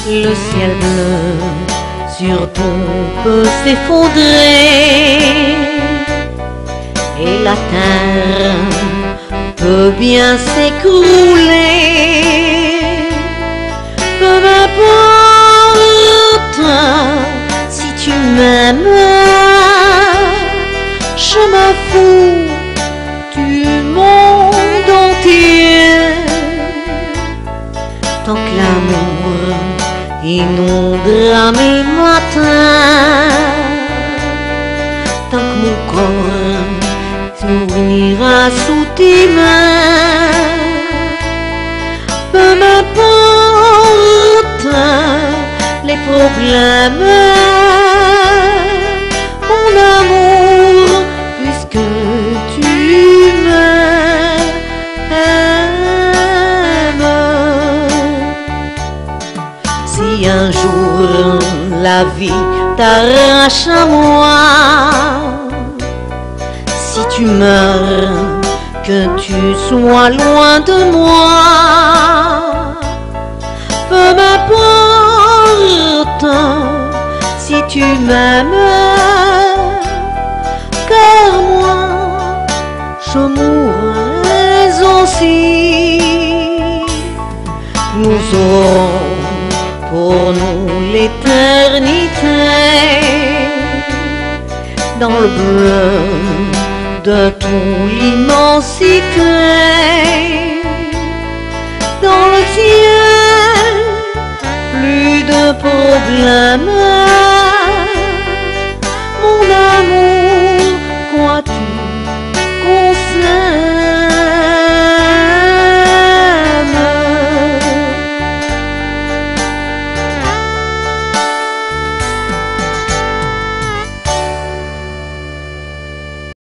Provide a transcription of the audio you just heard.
Le ciel bleu sur tout peut s'effondrer et la terre peut bien s'écrouler. Peu m'importe si tu m'aimes, je m'en fous du monde entier. Tant que l'amour inondera mes matins, tant que mon corps s'ouvrira sous tes mains, peu m'importe les problèmes, mon amour, puisque tu m'aimes. Si un jour la vie t'arrache à moi, si tu meurs, que tu sois loin de moi, peu m'importe si tu m'aimes, car moi je mourrai aussi. Nous aurons pour nous l'éternité dans le bleu de toute l'immensité, dans le ciel, plus de problèmes.